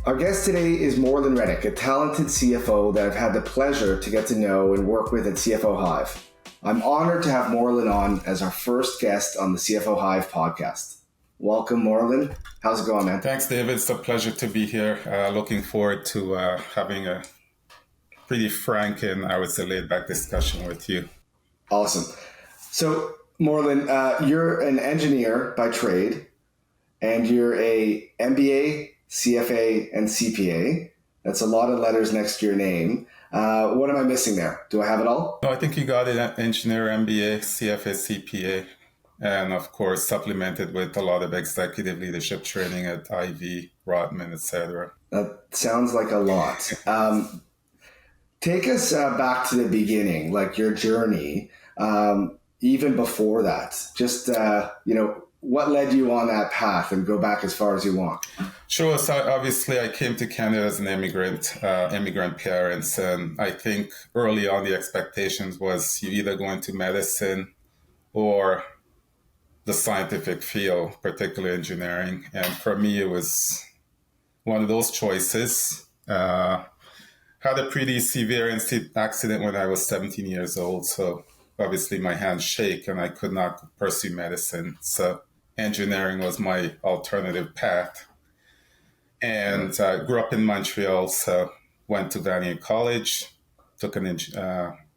Our guest today is Morlan Reddock, a talented CFO that I've had the pleasure to get to know and work with at CFO Hive. I'm honored to have Morlan on as our first guest on the CFO Hive podcast. Welcome, Morlan. How's it going, man? Thanks, David. It's a pleasure to be here. Looking forward to having a pretty frank and, I would say, laid-back discussion with you. Awesome. So, Morlan, you're an engineer by trade, and you're a MBA, CFA, and CPA. That's a lot of letters next to your name. What am I missing there? Do I have it all? No, I think you got it. Engineer, MBA, CFA, CPA, and of course supplemented with a lot of executive leadership training at Ivy, Rotman, etc. That sounds like a lot. Take us back to the beginning, like your journey, even before that. Just, what led you on that path, and go back as far as you want? Sure. So obviously I came to Canada as an immigrant parents. And I think early on the expectations was you either go into medicine or the scientific field, particularly engineering. And for me, it was one of those choices. Had a pretty severe accident when I was 17 years old. So obviously my hands shake and I could not pursue medicine. So engineering was my alternative path. And I grew up in Montreal, so went to Valuation College, took an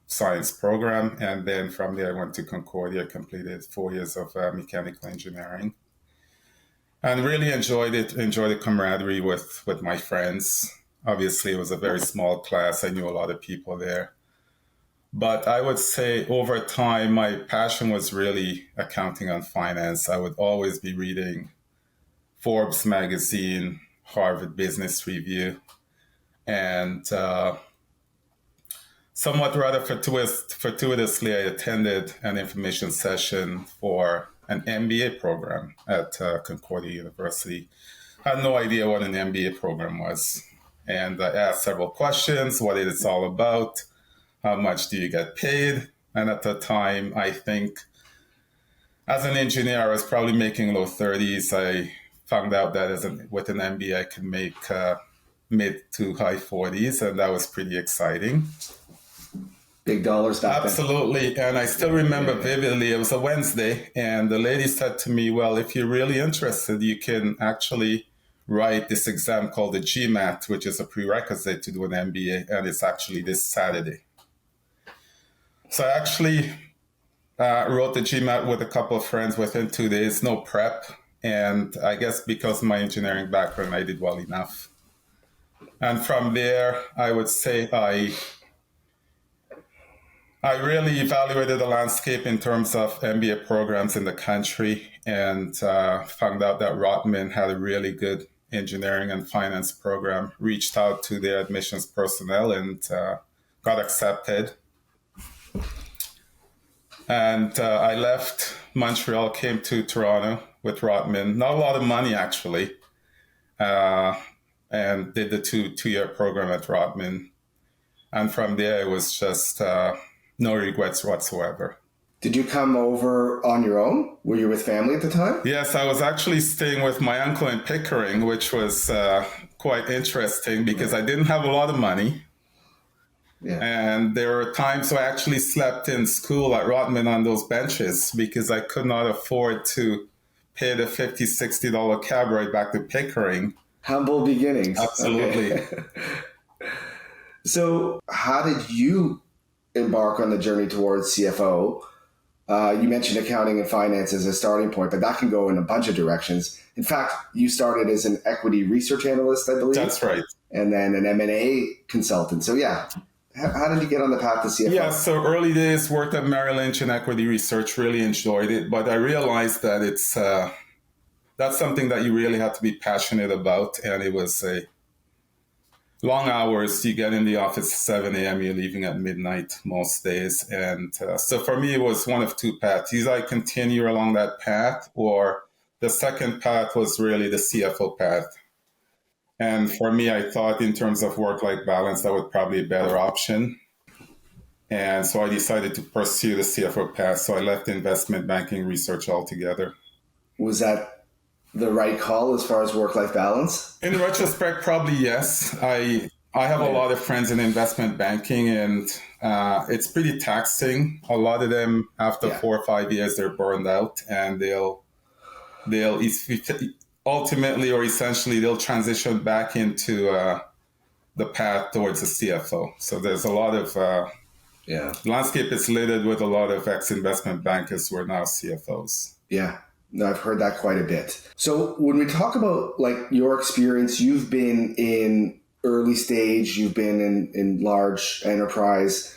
science program, and then from there I went to Concordia, completed 4 years of mechanical engineering. And really enjoyed the camaraderie with my friends. Obviously, it was a very small class. I knew a lot of people there. But I would say over time, my passion was really accounting and finance. I would always be reading Forbes magazine, Harvard Business Review, and somewhat rather fortuitously, I attended an information session for an MBA program at Concordia University. I had no idea what an MBA program was. And I asked several questions, what it's all about, how much do you get paid? And at the time, I think as an engineer, I was probably making low 30s. I found out that with an MBA, I could make mid to high 40s, and that was pretty exciting. Big dollars back then. Absolutely. And I still remember vividly, it was a Wednesday, and the lady said to me, well, if you're really interested, you can actually write this exam called the GMAT, which is a prerequisite to do an MBA, and it's actually this Saturday. So I actually wrote the GMAT with a couple of friends within 2 days, no prep. And I guess because of my engineering background, I did well enough. And from there, I would say I really evaluated the landscape in terms of MBA programs in the country, and found out that Rotman had a really good engineering and finance program, reached out to their admissions personnel and got accepted. And I left Montreal, came to Toronto with Rotman, not a lot of money actually, and did the two-year program at Rotman. And from there, it was just no regrets whatsoever. Did you come over on your own? Were you with family at the time? Yes, I was actually staying with my uncle in Pickering, which was quite interesting because I didn't have a lot of money. Yeah. And there were times I actually slept in school at Rotman on those benches because I could not afford to pay the $50, $60 cab ride back to Pickering. Humble beginnings. Absolutely. Okay. So how did you embark on the journey towards CFO? You mentioned accounting and finance as a starting point, but that can go in a bunch of directions. In fact, you started as an equity research analyst, I believe. That's right. And then an M&A consultant. So yeah, how did you get on the path to CFO? Yeah, so early days, worked at Merrill Lynch in equity research, really enjoyed it. But I realized that that's something that you really have to be passionate about. And it was long hours. You get in the office at 7 a.m., you're leaving at midnight most days. And so for me, it was one of two paths. Either I continue along that path, or the second path was really the CFO path. And for me, I thought in terms of work-life balance, that was probably a better option. And so I decided to pursue the CFO path. So I left investment banking research altogether. Was that the right call as far as work-life balance? In retrospect, probably yes. I have a lot of friends in investment banking, and it's pretty taxing. A lot of them, after Yeah. 4 or 5 years, they're burned out, and they'll ultimately or essentially they'll transition back into the path towards a CFO. So there's a lot of Yeah. landscape is littered with a lot of ex-investment bankers who are now CFOs. Yeah. No, I've heard that quite a bit. So when we talk about like your experience, you've been in early stage, you've been in large enterprise,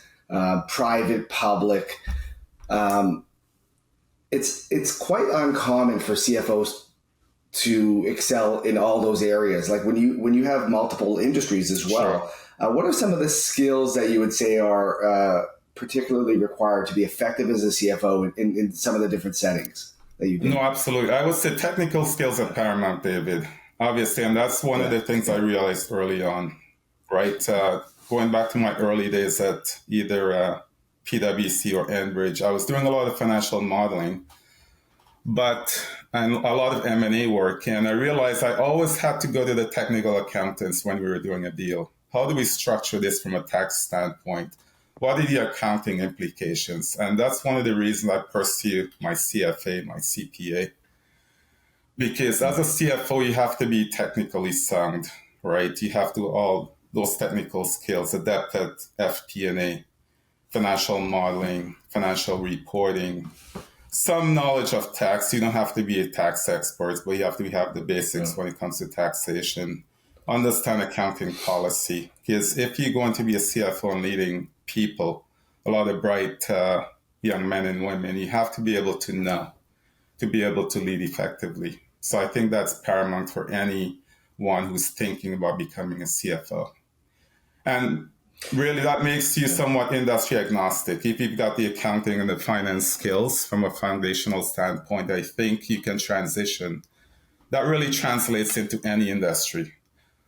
private, public. Um, it's quite uncommon for CFOs to excel in all those areas. Like when you have multiple industries as well, what are some of the skills that you would say are particularly required to be effective as a CFO in some of the different settings that you do? No, absolutely. I would say technical skills are paramount, David. Obviously, and that's one of the things I realized early on, right? Going back to my early days at either PwC or Enbridge, I was doing a lot of financial modeling, and a lot of M&A work. And I realized I always had to go to the technical accountants when we were doing a deal. How do we structure this from a tax standpoint? What are the accounting implications? And that's one of the reasons I pursue my CFA, my CPA. Because as a CFO, you have to be technically sound, right? You have to all those technical skills, adept at FP&A, financial modeling, financial reporting, some knowledge of tax. You don't have to be a tax expert, but you have to have the basics when it comes to taxation. Understand accounting policy. Because if you're going to be a CFO and leading people, a lot of bright young men and women, you have to be able to know, to be able to lead effectively. So I think that's paramount for anyone who's thinking about becoming a CFO. And really, that makes you somewhat industry agnostic. If you've got the accounting and the finance skills from a foundational standpoint, I think you can transition. That really translates into any industry.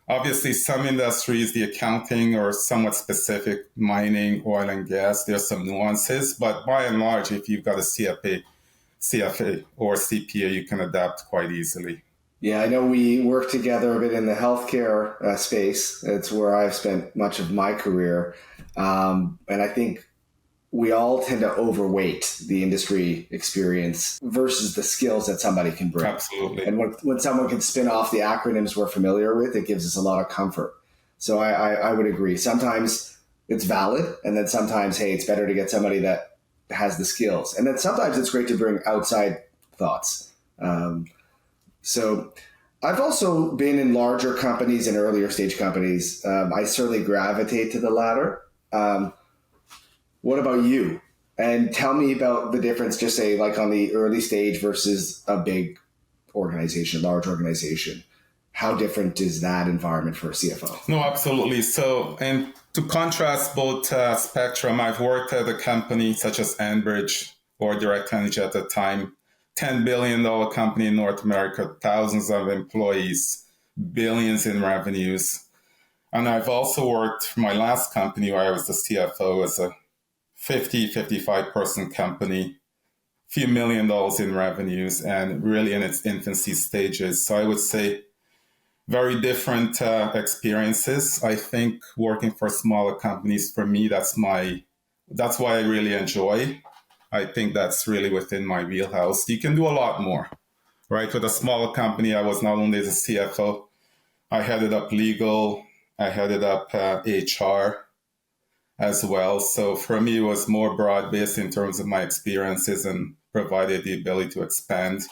Obviously, some industries, the accounting are somewhat specific, mining, oil and gas, there's some nuances. But by and large, if you've got a CFA or CPA, you can adapt quite easily. Yeah, I know we work together a bit in the healthcare space. It's where I've spent much of my career. And I think we all tend to overweight the industry experience versus the skills that somebody can bring. Absolutely. And when someone can spin off the acronyms we're familiar with, it gives us a lot of comfort. So I would agree. Sometimes it's valid. And then sometimes, hey, it's better to get somebody that has the skills. And then sometimes it's great to bring outside thoughts. So I've also been in larger companies and earlier stage companies. I certainly gravitate to the latter. What about you? And tell me about the difference, just say like on the early stage versus a big organization, large organization. How different is that environment for a CFO? No, absolutely. So, and to contrast both spectrum, I've worked at a company such as Enbridge or Direct Energy at the time, $10 billion company in North America, thousands of employees, billions in revenues. And I've also worked for my last company where I was the CFO as a 55 person company, few $1 million in revenues, and really in its infancy stages. So I would say very different experiences. I think working for smaller companies, for me, that's why I really enjoy. I think that's really within my wheelhouse. You can do a lot more, right? With a smaller company, I was not only the CFO, I headed up legal, I headed up HR as well. So for me, it was more broad-based in terms of my experiences and provided the ability to expand.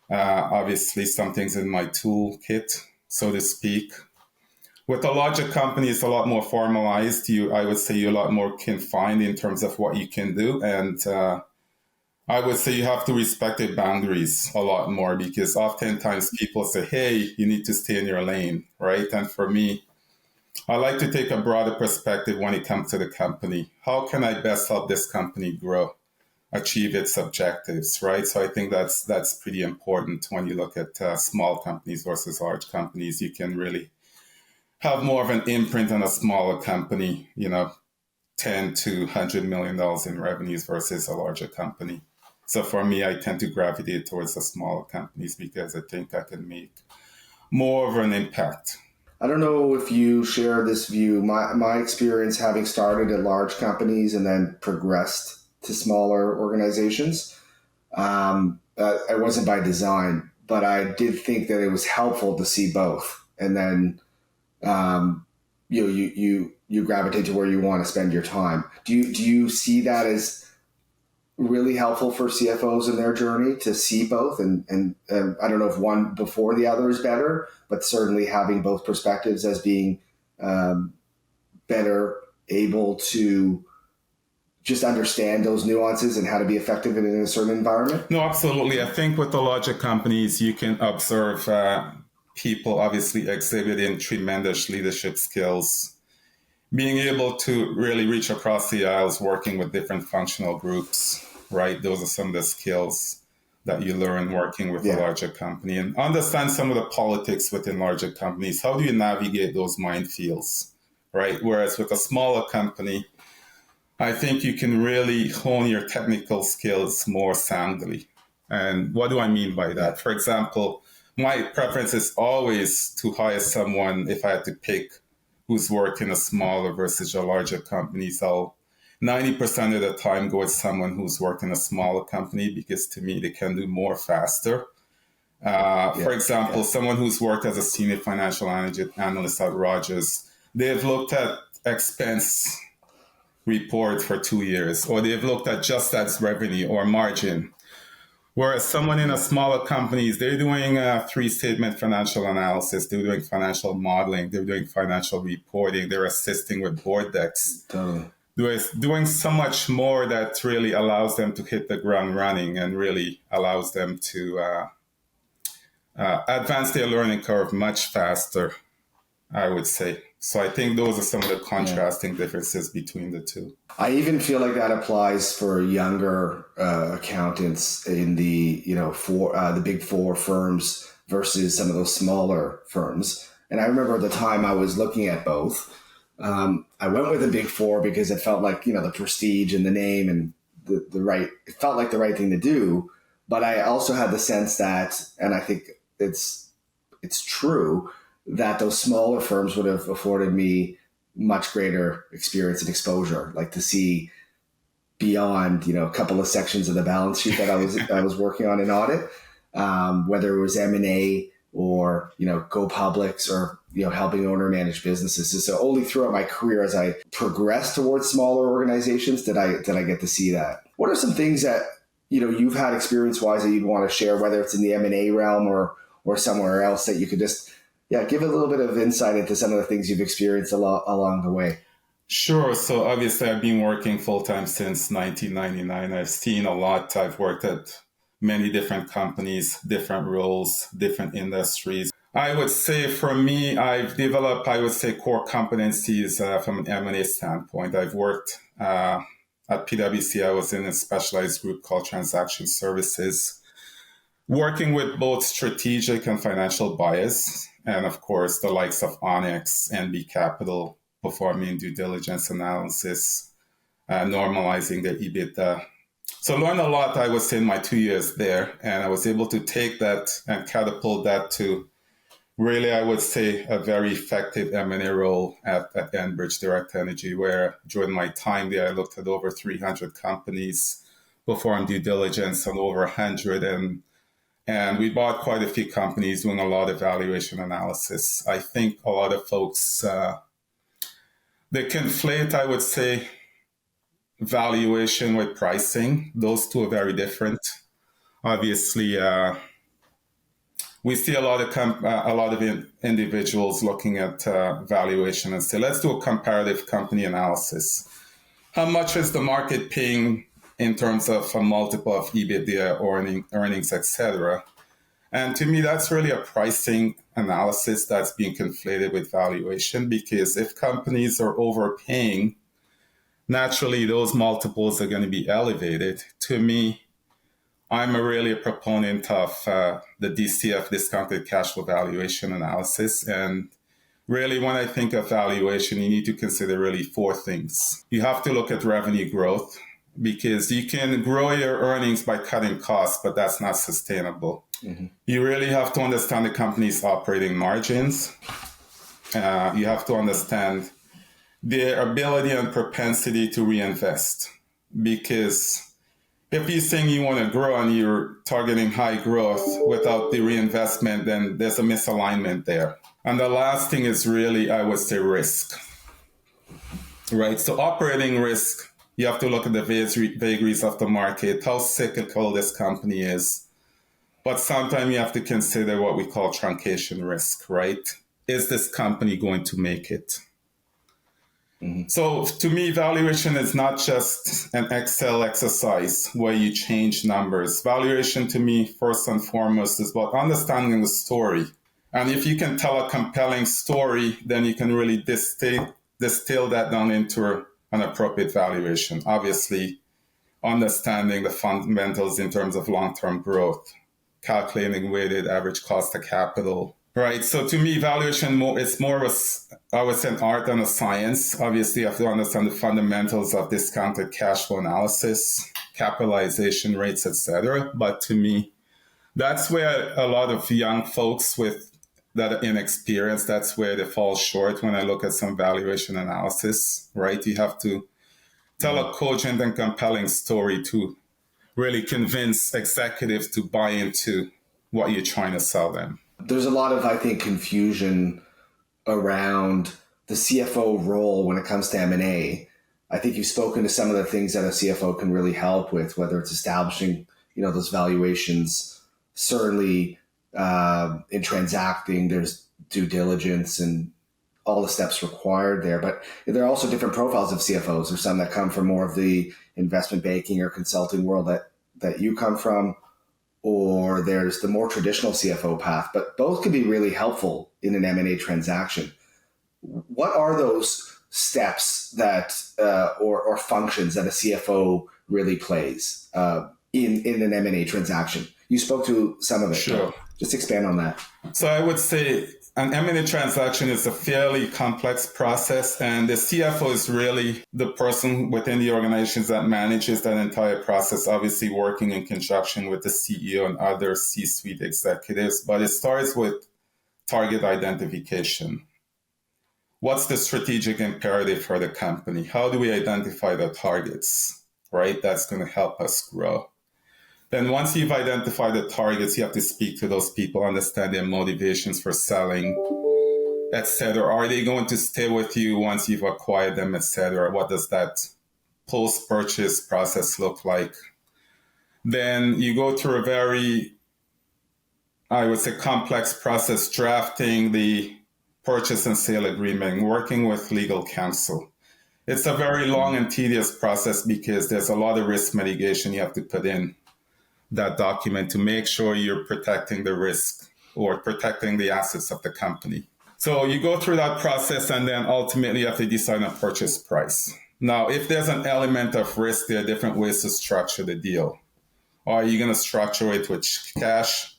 Obviously, some things in my toolkit, so to speak. With a larger company, it's a lot more formalized. I would say you're a lot more confined in terms of what you can do. And I would say you have to respect the boundaries a lot more because oftentimes people say, hey, you need to stay in your lane, right? And for me, I like to take a broader perspective when it comes to the company. How can I best help this company grow, achieve its objectives, right? So I think that's pretty important when you look at small companies versus large companies. You can really have more of an imprint on a smaller company, 10 to $100 million in revenues versus a larger company. So for me, I tend to gravitate towards the smaller companies because I think I can make more of an impact. I don't know if you share this view. My experience having started at large companies and then progressed to smaller organizations, it wasn't by design, but I did think that it was helpful to see both. And then um, you gravitate to where you want to spend your time. Do you see that as really helpful for CFOs in their journey to see both? And I don't know if one before the other is better, but certainly having both perspectives as being um, better able to just understand those nuances and how to be effective in a certain environment. No, absolutely. I think with the larger companies, you can observe people obviously exhibiting tremendous leadership skills, being able to really reach across the aisles, working with different functional groups, right? Those are some of the skills that you learn working with a larger company, and understand some of the politics within larger companies. How do you navigate those minefields, right? Whereas with a smaller company, I think you can really hone your technical skills more soundly. And what do I mean by that? For example, my preference is always to hire someone, if I had to pick who's worked in a smaller versus a larger company. So 90% of the time go with someone who's worked in a smaller company because to me, they can do more faster. For example, someone who's worked as a senior financial analyst at Rogers, they've looked at expense report for 2 years, or they've looked at just as revenue or margin. Whereas someone in a smaller companies, they're doing a three-statement financial analysis, they're doing financial modeling, they're doing financial reporting, they're assisting with board decks. Totally. They're doing so much more that really allows them to hit the ground running and really allows them to advance their learning curve much faster, I would say. So I think those are some of the contrasting differences between the two. I even feel like that applies for younger accountants in the the big four firms versus some of those smaller firms. And I remember at the time I was looking at both. I went with the big four because it felt like the prestige and the name and the right. It felt like the right thing to do. But I also had the sense that, and I think it's true, that those smaller firms would have afforded me much greater experience and exposure, like to see beyond, a couple of sections of the balance sheet that I was working on in audit, whether it was M&A or, go publics or, helping owner manage businesses. So only throughout my career, as I progressed towards smaller organizations, did I get to see that. What are some things that, you've had experience wise that you'd want to share, whether it's in the M&A realm or somewhere else, that you could just give a little bit of insight into some of the things you've experienced along the way. Sure. So obviously I've been working full-time since 1999. I've seen a lot. I've worked at many different companies, different roles, different industries. I would say for me, I've developed, core competencies from an M&A standpoint. I've worked at PwC. I was in a specialized group called Transaction Services, working with both strategic and financial buyers, and of course, the likes of Onyx, NB Capital, performing due diligence analysis, normalizing the EBITDA. So I learned a lot, I would say, in my 2 years there, and I was able to take that and catapult that to really, I would say, a very effective M&A role at Enbridge Direct Energy, where during my time there, I looked at over 300 companies, performed due diligence on over 100, and we bought quite a few companies doing a lot of valuation analysis. I think a lot of folks, they conflate, I would say, valuation with pricing. Those two are very different. Obviously, we see a lot of individuals looking at valuation and say, let's do a comparative company analysis. How much is the market paying in terms of a multiple of EBITDA, earnings, etc.? And to me, that's really a pricing analysis that's being conflated with valuation, because if companies are overpaying, naturally those multiples are going to be elevated. To me, I'm really a proponent of the DCF, discounted cash flow valuation analysis. And really, when I think of valuation, you need to consider really four things. You have to look at revenue growth. because you can grow your earnings by cutting costs, but that's not sustainable. Mm-hmm. You really have to understand the company's operating margins. You have to understand their ability and propensity to reinvest, because if you're saying you want to grow and you're targeting high growth without the reinvestment, then there's a misalignment there. And the last thing is really, I would say, risk, right? So operating risk, you have to look at the vagaries of the market, how cyclical this company is. But sometimes you have to consider what we call truncation risk, right? Is this company going to make it? Mm-hmm. So to me, valuation is not just an Excel exercise where you change numbers. Valuation to me, first and foremost, is about understanding the story. And if you can tell a compelling story, then you can really distill that down into an appropriate valuation. Obviously, understanding the fundamentals in terms of long-term growth, calculating weighted average cost of capital. Right. So to me, valuation it's more of I would say an art than a science. Obviously, you have to understand the fundamentals of discounted cash flow analysis, capitalization rates, etc. But to me, that's where a lot of young folks that are inexperienced, that's where they fall short when I look at some valuation analysis. Right. You have to tell a cogent and compelling story to really convince executives to buy into what you're trying to sell them. There's a lot of, I think, confusion around the CFO role when it comes to M&A. I think you've spoken to some of the things that a CFO can really help with, whether it's establishing, those valuations. Certainly, in transacting, there's due diligence and all the steps required there. But there are also different profiles of CFOs. There's some that come from more of the investment banking or consulting world that you come from, or there's the more traditional CFO path, but both can be really helpful in an M&A transaction. What are those steps that or functions that a CFO really plays in an M&A transaction? You spoke to some of it. Sure. Just expand on that. So I would say an M&A transaction is a fairly complex process, and the CFO is really the person within the organizations that manages that entire process, obviously working in conjunction with the CEO and other C-suite executives. But it starts with target identification. What's the strategic imperative for the company? How do we identify the targets, right? That's going to help us grow. Then once you've identified the targets, you have to speak to those people, understand their motivations for selling, etc. Are they going to stay with you once you've acquired them, etc.? What does that post-purchase process look like? Then you go through a very, I would say, complex process, drafting the purchase and sale agreement, working with legal counsel. It's a very long and tedious process because there's a lot of risk mitigation you have to put in that document to make sure you're protecting the risk or protecting the assets of the company. So you go through that process, and then ultimately you have to decide on purchase price. Now, if there's an element of risk, there are different ways to structure the deal. Are you going to structure it with cash,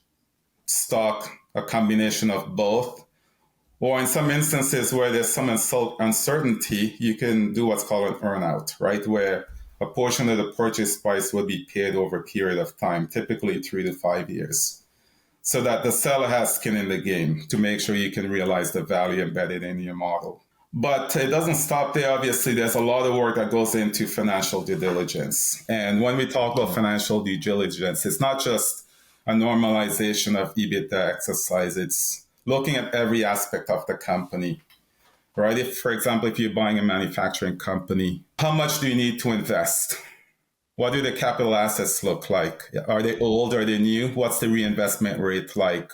stock, a combination of both? Or in some instances where there's some uncertainty, you can do what's called an earnout, right? Where a portion of the purchase price will be paid over a period of time, typically 3 to 5 years, so that the seller has skin in the game to make sure you can realize the value embedded in your model. But it doesn't stop there. Obviously, there's a lot of work that goes into financial due diligence. And when we talk about financial due diligence, it's not just a normalization of EBITDA exercise. It's looking at every aspect of the company. Right? If, for example, if you're buying a manufacturing company, how much do you need to invest? What do the capital assets look like? Are they old? Are they new? What's the reinvestment rate like?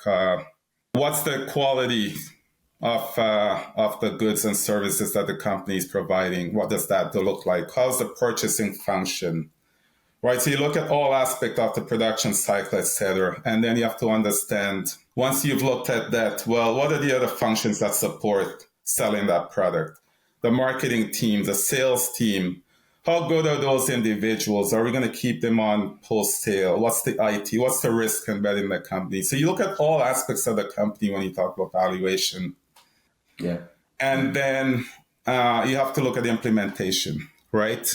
What's the quality of the goods and services that the company is providing? What does that look like? How's the purchasing function? Right? So you look at all aspects of the production cycle, etc. And then you have to understand, once you've looked at that, well, what are the other functions that support selling that product? The marketing team, the sales team, how good are those individuals? Are we going to keep them on post-sale? What's the IT? What's the risk embedded in the company? So you look at all aspects of the company when you talk about valuation. Yeah. And then you have to look at the implementation, right?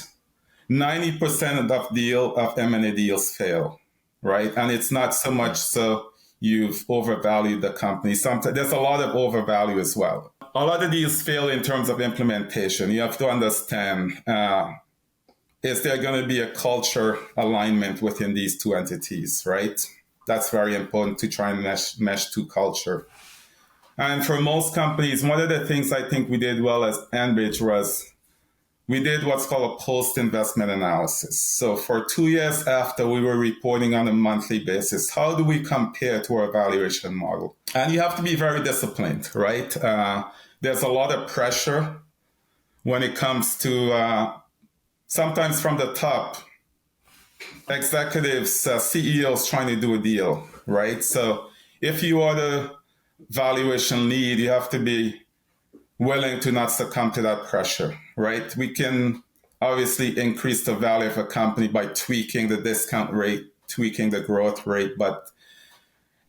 90% of M&A deals fail, right? And it's not so much so you've overvalued the company. Sometimes there's a lot of overvalue as well. A lot of deals fail in terms of implementation. You have to understand, is there going to be a culture alignment within these two entities, right? That's very important to try and mesh two culture. And for most companies, one of the things I think we did well as Enbridge was we did what's called a post-investment analysis. So for 2 years after, we were reporting on a monthly basis. How do we compare to our valuation model? And you have to be very disciplined, right? There's a lot of pressure when it comes to sometimes from the top, executives, CEOs trying to do a deal, right? So if you are the valuation lead, you have to be willing to not succumb to that pressure, right? We can obviously increase the value of a company by tweaking the discount rate, tweaking the growth rate, but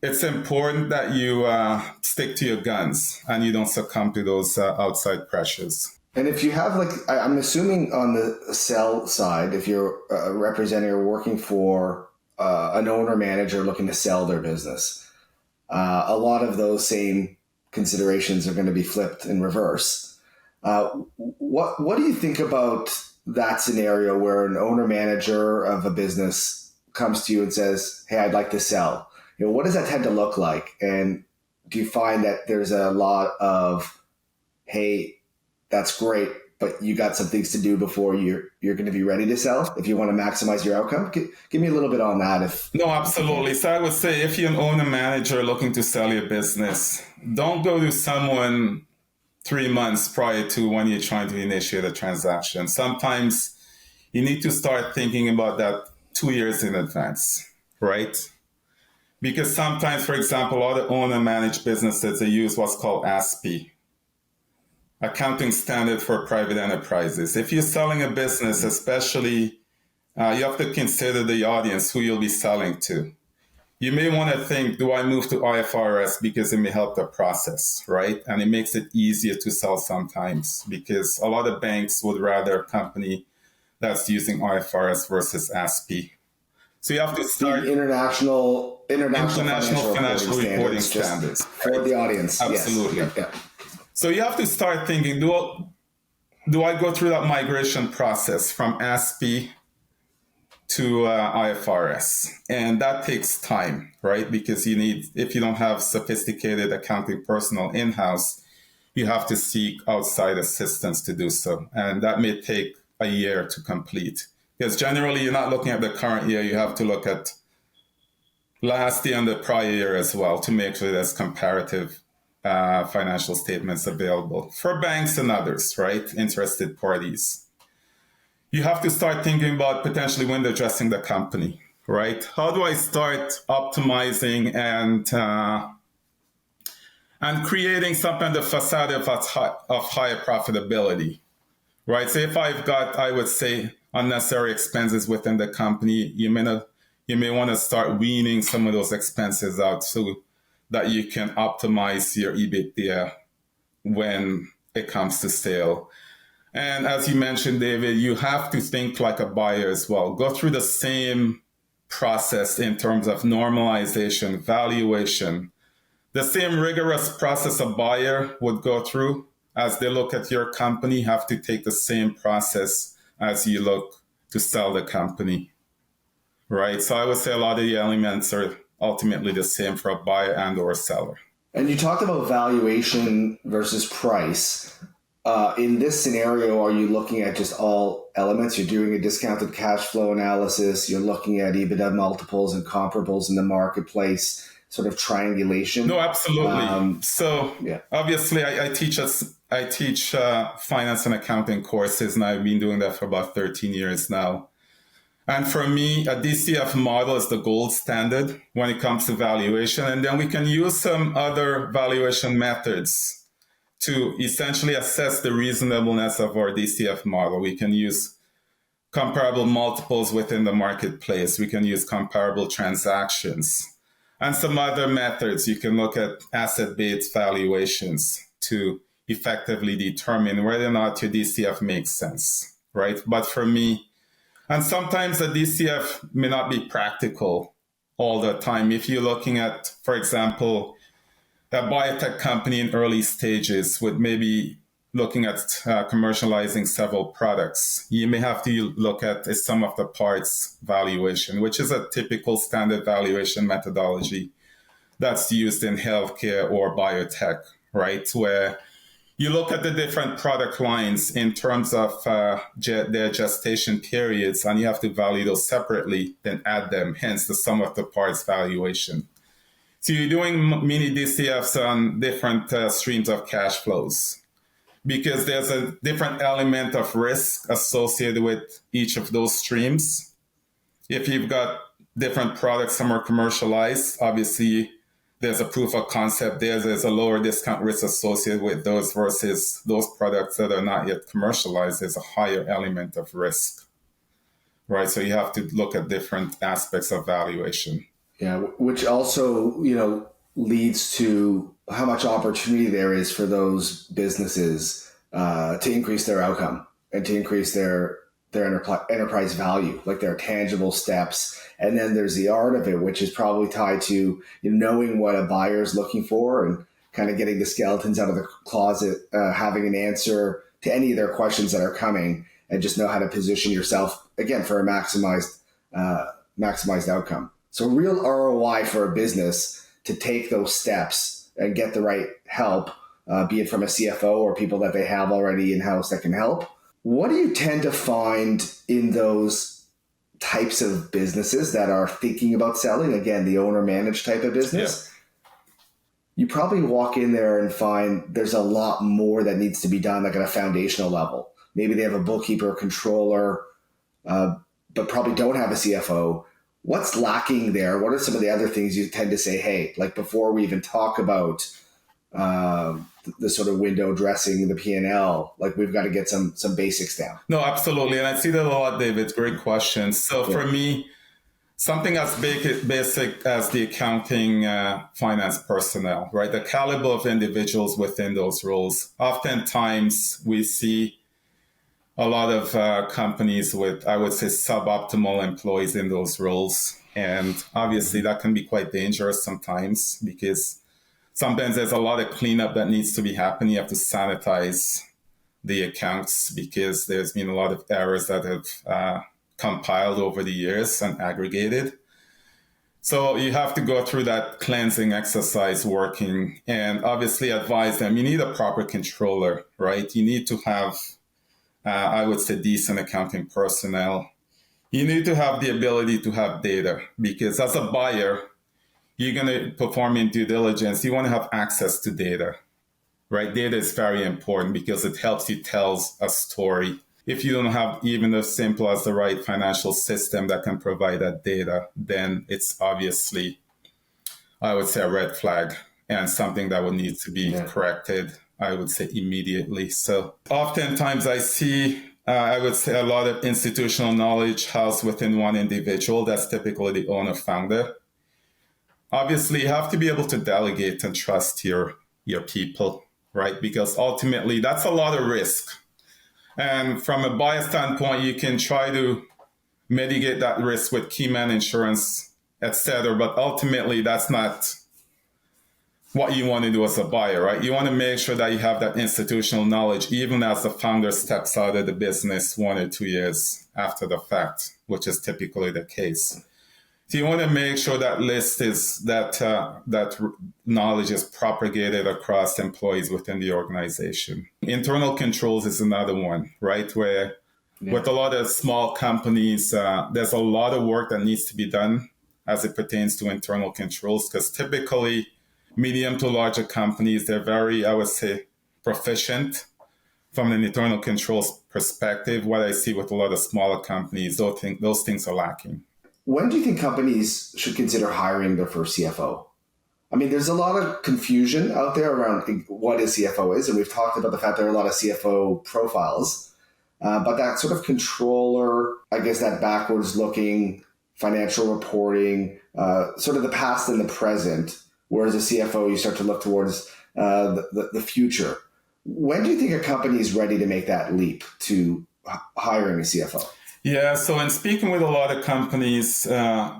it's important that you stick to your guns and you don't succumb to those outside pressures. And if you have, like, I'm assuming on the sell side, if you're representing or working for an owner manager looking to sell their business, a lot of those same considerations are going to be flipped in reverse. What do you think about that scenario where an owner manager of a business comes to you and says, "Hey, I'd like to sell"? What does that tend to look like? And do you find that there's a lot of, "Hey, that's great, but you got some things to do before you're going to be ready to sell if you want to maximize your outcome"? Give me a little bit on that. No, absolutely. So I would say if you're an owner manager looking to sell your business, don't go to someone 3 months prior to when you're trying to initiate a transaction. Sometimes you need to start thinking about that 2 years in advance, right? Because sometimes, for example, all the owner managed businesses, they use what's called ASPE, accounting standard for private enterprises. If you're selling a business, especially, you have to consider the audience who you'll be selling to. You may want to think, do I move to IFRS because it may help the process, right? And it makes it easier to sell sometimes because a lot of banks would rather a company that's using IFRS versus ASPE. So you have to start international financial reporting standards for the audience. Absolutely. Yes. Yeah. So you have to start thinking, do I go through that migration process from ASPE to IFRS? And that takes time, right? Because if you don't have sophisticated accounting personnel in-house, you have to seek outside assistance to do so. And that may take a year to complete. Because generally you're not looking at the current year, you have to look at last year and the prior year as well to make sure there's comparative financial statements available for banks and others, right? Interested parties. You have to start thinking about potentially window dressing the company, right? How do I start optimizing and creating something the facade of higher profitability, right? So if I've got, I would say, unnecessary expenses within the company, you may want to start weaning some of those expenses out so that you can optimize your EBITDA when it comes to sale. And as you mentioned, David, you have to think like a buyer as well. Go through the same process in terms of normalization, valuation, the same rigorous process a buyer would go through as they look at your company, have to take the same process as you look to sell the company, right? So I would say a lot of the elements are ultimately the same for a buyer and or seller. And you talked about valuation versus price. In this scenario, are you looking at just all elements? You're doing a discounted cash flow analysis. You're looking at EBITDA multiples and comparables in the marketplace, sort of triangulation. No, absolutely. Obviously, I teach finance and accounting courses, and I've been doing that for about 13 years now. And for me, a DCF model is the gold standard when it comes to valuation. And then we can use some other valuation methods to essentially assess the reasonableness of our DCF model. We can use comparable multiples within the marketplace. We can use comparable transactions and some other methods. You can look at asset-based valuations to effectively determine whether or not your DCF makes sense, right? But for me, And sometimes a DCF may not be practical all the time. If you're looking at, for example, a biotech company in early stages with maybe looking at commercializing several products, you may have to look at a sum of the parts valuation, which is a typical standard valuation methodology that's used in healthcare or biotech, right? Where you look at the different product lines in terms of their gestation periods, and you have to value those separately, then add them, hence the sum of the parts valuation. So you're doing mini DCFs on different streams of cash flows because there's a different element of risk associated with each of those streams. If you've got different products, some are commercialized, obviously there's a proof of concept there. There's a lower discount risk associated with those versus those products that are not yet commercialized. There's a higher element of risk, right? So you have to look at different aspects of valuation. Yeah, which also, leads to how much opportunity there is for those businesses to increase their outcome and to increase their enterprise value, like their tangible steps. And then there's the art of it, which is probably tied to knowing what a buyer is looking for and kind of getting the skeletons out of the closet, having an answer to any of their questions that are coming, and just know how to position yourself again for a maximized outcome. So real ROI for a business to take those steps and get the right help, be it from a CFO or people that they have already in-house that can help. What do you tend to find in those types of businesses that are thinking about selling? Again, the owner-managed type of business. Yeah. You probably walk in there and find there's a lot more that needs to be done, like at a foundational level. Maybe they have a bookkeeper, controller, but probably don't have a CFO. What's lacking there? What are some of the other things you tend to say, hey, like before we even talk about the sort of window dressing, the P&L, like we've got to get some basics down? No, absolutely. And I see that a lot, David. Great question. So for me, something as basic as the accounting finance personnel, right? The caliber of individuals within those roles. Oftentimes we see a lot of companies with, I would say, suboptimal employees in those roles. And obviously that can be quite dangerous sometimes because sometimes there's a lot of cleanup that needs to be happening. You have to sanitize the accounts because there's been a lot of errors that have compiled over the years and aggregated. So you have to go through that cleansing exercise working and obviously advise them. You need a proper controller, right? You need to have, I would say, decent accounting personnel. You need to have the ability to have data because as a buyer, you're going to perform in due diligence. You want to have access to data, right? Data is very important because it helps you tell a story. If you don't have even as simple as the right financial system that can provide that data, then it's obviously, I would say, a red flag and something that would need to be corrected, I would say, immediately. So oftentimes I see, I would say, a lot of institutional knowledge housed within one individual. That's typically the owner founder. Obviously, you have to be able to delegate and trust your people, right? Because ultimately, that's a lot of risk. And from a buyer standpoint, you can try to mitigate that risk with key man insurance, etc. But ultimately, that's not what you want to do as a buyer, right? You want to make sure that you have that institutional knowledge, even as the founder steps out of the business 1 or 2 years after the fact, which is typically the case. So you want to make sure that list is that knowledge is propagated across employees within the organization. Internal controls is another one, right? Where with a lot of small companies, there's a lot of work that needs to be done as it pertains to internal controls, because typically medium to larger companies, they're very, I would say, proficient from an internal controls perspective. What I see with a lot of smaller companies, those things are lacking. When do you think companies should consider hiring their first CFO? I mean, there's a lot of confusion out there around what a CFO is, and we've talked about the fact there are a lot of CFO profiles, but that sort of controller, I guess that backwards looking financial reporting, sort of the past and the present, whereas a CFO, you start to look towards the future. When do you think a company is ready to make that leap to hiring a CFO? Yeah, so in speaking with a lot of companies,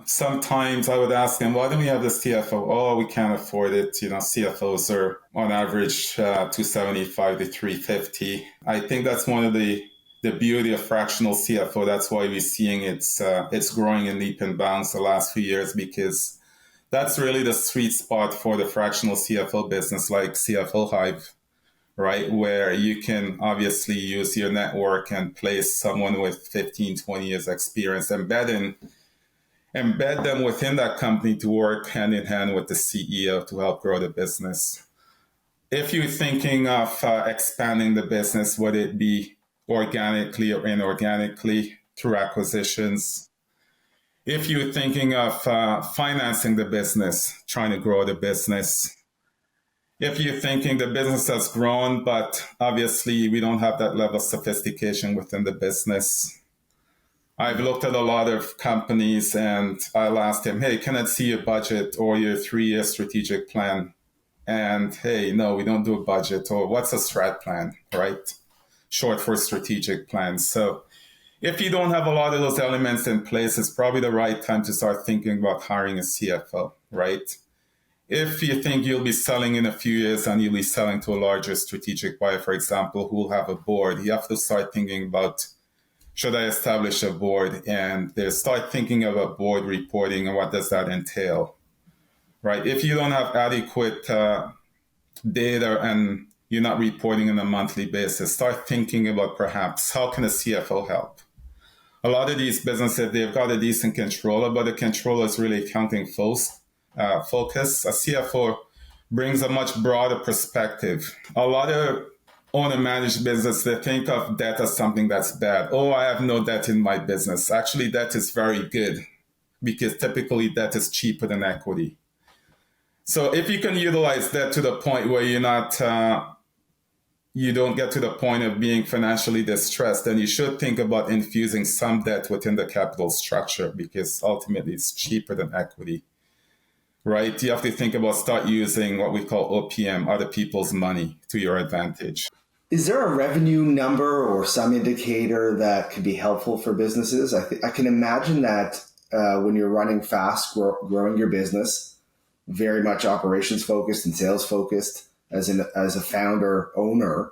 sometimes I would ask them, why don't we have the CFO? Oh, we can't afford it. CFOs are on average 275 to 350. I think that's one of the beauty of fractional CFO. That's why we're seeing it's growing in leap and bounds the last few years, because that's really the sweet spot for the fractional CFO business, like CFO Hive, right? Where you can obviously use your network and place someone with 15, 20 years experience, embed them within that company to work hand in hand with the CEO to help grow the business. If you're thinking of expanding the business, would it be organically or inorganically through acquisitions? If you're thinking of financing the business, trying to grow the business, if you're thinking the business has grown, but obviously we don't have that level of sophistication within the business. I've looked at a lot of companies and I'll ask them, hey, can I see your budget or your 3-year strategic plan? And hey, no, we don't do a budget, or what's a strat plan, right? Short for strategic plans. So if you don't have a lot of those elements in place, it's probably the right time to start thinking about hiring a CFO, right? If you think you'll be selling in a few years and you'll be selling to a larger strategic buyer, for example, who will have a board, you have to start thinking about, should I establish a board? And they start thinking about board reporting and what does that entail, right? If you don't have adequate data and you're not reporting on a monthly basis, start thinking about perhaps how can a CFO help? A lot of these businesses, they've got a decent controller, but the controller is really accounting focus. A CFO brings a much broader perspective. A lot of owner-managed business, they think of debt as something that's bad. Oh, I have no debt in my business. Actually, debt is very good because typically debt is cheaper than equity. So if you can utilize that to the point where you don't get to the point of being financially distressed, then you should think about infusing some debt within the capital structure, because ultimately it's cheaper than equity, right? You have to think about start using what we call OPM, other people's money, to your advantage. Is there a revenue number or some indicator that could be helpful for businesses? I can imagine that when you're running fast, growing your business, very much operations focused and sales focused as a founder owner,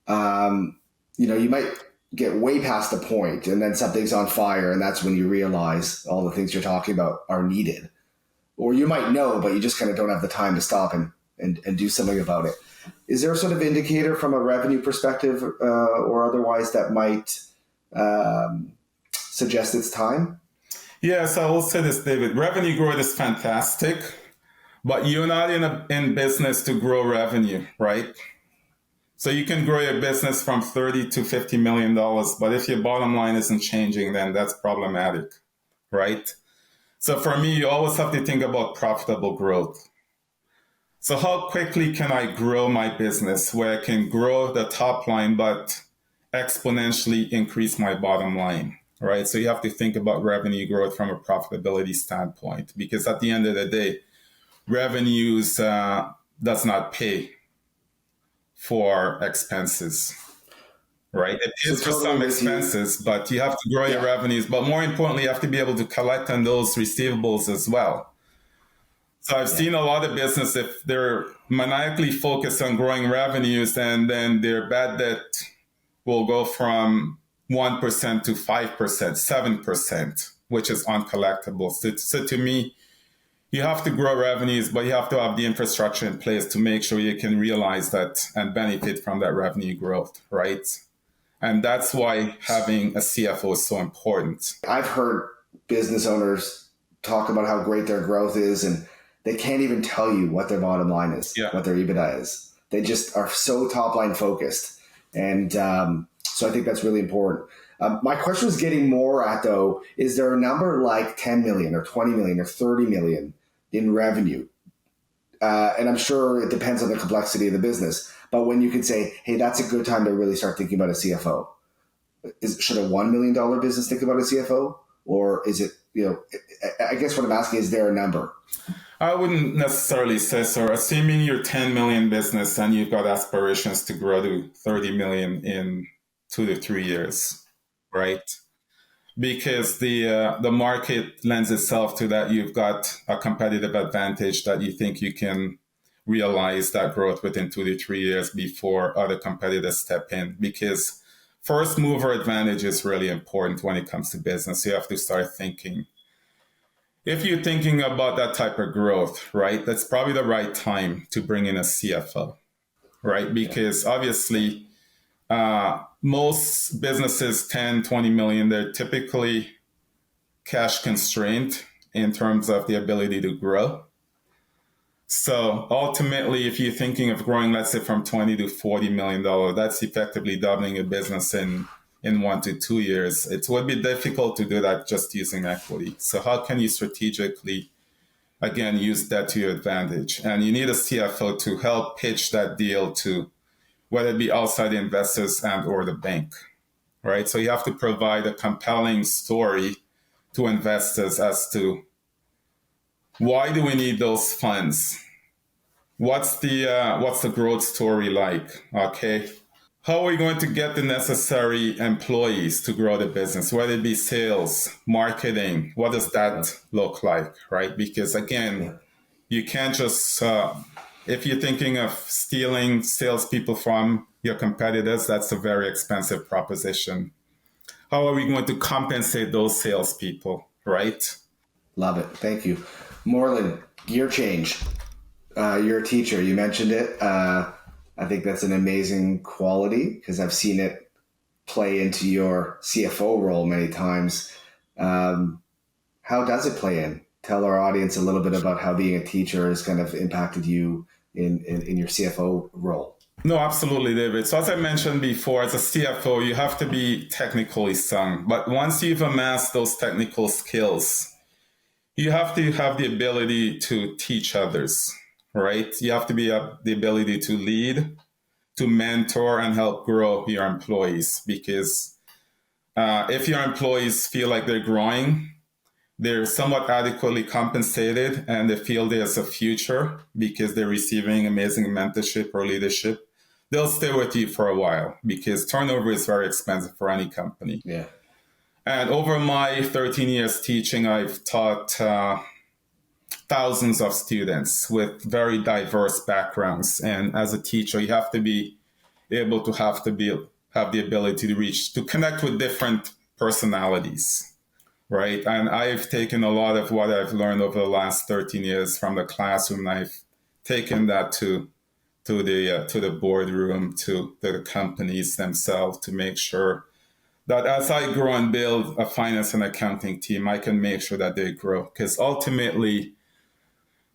you might get way past the point and then something's on fire, and that's when you realize all the things you're talking about are needed. Or you might know, but you just kind of don't have the time to stop and do something about it. Is there a sort of indicator from a revenue perspective or otherwise that might suggest it's time? Yes, I will say this, David. Revenue growth is fantastic, but you're not in business to grow revenue, right? So you can grow your business from $30 to $50 million, but if your bottom line isn't changing, then that's problematic, right? So for me, you always have to think about profitable growth. So how quickly can I grow my business where I can grow the top line, but exponentially increase my bottom line, right? So you have to think about revenue growth from a profitability standpoint, because at the end of the day, revenues does not pay for expenses, right? It is for some expenses, but you have to grow your revenues. But more importantly, you have to be able to collect on those receivables as well. So I've seen a lot of business, if they're maniacally focused on growing revenues, and then their bad debt will go from 1% to 5%, 7%, which is uncollectible. So to me, you have to grow revenues, but you have to have the infrastructure in place to make sure you can realize that and benefit from that revenue growth, right? And that's why having a CFO is so important. I've heard business owners talk about how great their growth is, and they can't even tell you what their bottom line is, what their EBITDA is. They just are so top line focused. And so I think that's really important. My question was getting more at, though, is there a number like 10 million or 20 million or 30 million in revenue? And I'm sure it depends on the complexity of the business. But when you can say, hey, that's a good time to really start thinking about a CFO. Should a $1 million business think about a CFO? Or is it, I guess what I'm asking, is there a number? I wouldn't necessarily say so. Assuming you're 10 million business and you've got aspirations to grow to 30 million in 2 to 3 years, right? because the market lends itself to that. You've got a competitive advantage that you think you can realize that growth within 2 to 3 years before other competitors step in. Because first mover advantage is really important when it comes to business. You have to start thinking. If you're thinking about that type of growth, right, that's probably the right time to bring in a CFO, right? Because obviously, most businesses 10, 20 million, they're typically cash constrained in terms of the ability to grow. So ultimately, if you're thinking of growing, let's say from 20 to $40 million, that's effectively doubling a business in 1 to 2 years. It would be difficult to do that just using equity. So how can you strategically, again, use that to your advantage? And you need a CFO to help pitch that deal to whether it be outside investors and or the bank, right? So you have to provide a compelling story to investors as to why do we need those funds? What's the growth story like? Okay. How are we going to get the necessary employees to grow the business, whether it be sales, marketing? What does that look like, right? Because again, you can't just, if you're thinking of stealing salespeople from your competitors, that's a very expensive proposition. How are we going to compensate those salespeople, right? Love it. Thank you. Morlan, gear change. You're a teacher. You mentioned it. I think that's an amazing quality because I've seen it play into your CFO role many times. How does it play in? Tell our audience a little bit about how being a teacher has kind of impacted you in your CFO role. No, absolutely, David. So as I mentioned before, as a CFO, you have to be technically sound. But once you've amassed those technical skills, you have to have the ability to teach others, right? You have to be the ability to lead, to mentor, and help grow your employees. Because if your employees feel like they're growing, they're somewhat adequately compensated, and they feel there's a future because they're receiving amazing mentorship or leadership, they'll stay with you for a while because turnover is very expensive for any company. Yeah. And over my 13 years teaching, I've taught thousands of students with very diverse backgrounds. And as a teacher, you have to be able to have the ability to connect with different personalities. Right. And I've taken a lot of what I've learned over the last 13 years from the classroom. I've taken that to the boardroom, to the companies themselves, to make sure that as I grow and build a finance and accounting team, I can make sure that they grow. Because ultimately,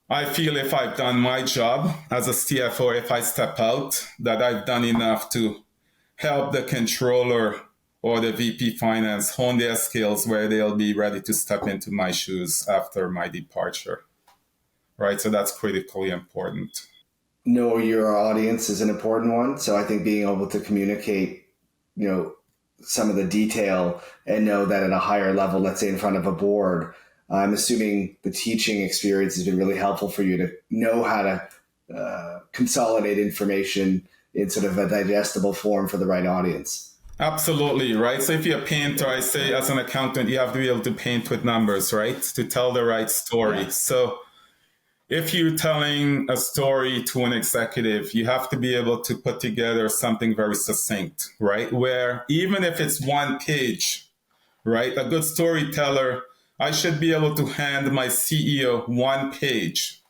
I feel if I've done my job as a CFO, if I step out, that I've done enough to help the controller or the VP finance hone their skills where they'll be ready to step into my shoes after my departure. Right? So that's critically important. Know your audience is an important one. So I think being able to communicate, some of the detail and know that at a higher level, let's say in front of a board, I'm assuming the teaching experience has been really helpful for you to know how to consolidate information in sort of a digestible form for the right audience. Absolutely, right? So if you're a painter, I say as an accountant, you have to be able to paint with numbers, right? To tell the right story. Yeah. So if you're telling a story to an executive, you have to be able to put together something very succinct, right? Where even if it's one page, right? A good storyteller, I should be able to hand my CEO one page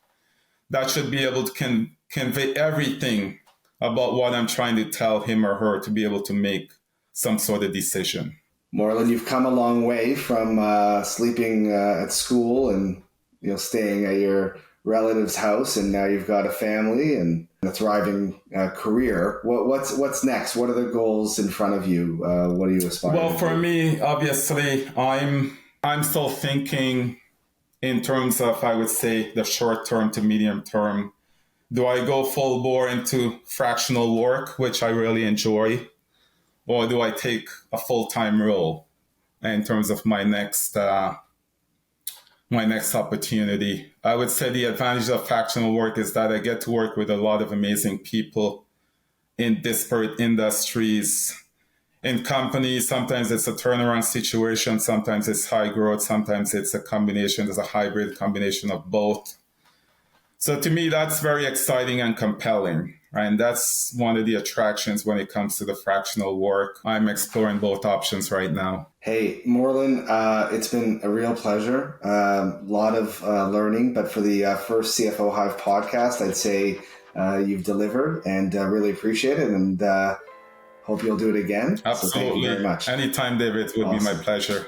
that should be able to convey everything about what I'm trying to tell him or her to be able to make some sort of decision. Morlan, you've come a long way from sleeping at school and staying at your relative's house, and now you've got a family and a thriving career. What's next? What are the goals in front of you? What are you aspiring to? Well, for me, obviously, I'm still thinking in terms of, I would say, the short term to medium term. Do I go full bore into fractional work, which I really enjoy, or do I take a full-time role in terms of my next opportunity? I would say the advantage of fractional work is that I get to work with a lot of amazing people in disparate industries, in companies, sometimes it's a turnaround situation, sometimes it's high growth, sometimes it's a combination, there's a hybrid combination of both. So to me, that's very exciting and compelling. Right? And that's one of the attractions when it comes to the fractional work. I'm exploring both options right now. Hey, Morlan, it's been a real pleasure. A lot of learning, but for the first CFO Hive podcast, I'd say you've delivered and really appreciate it, and hope you'll do it again. Absolutely. So thank you very much. Anytime, David, it would be my pleasure.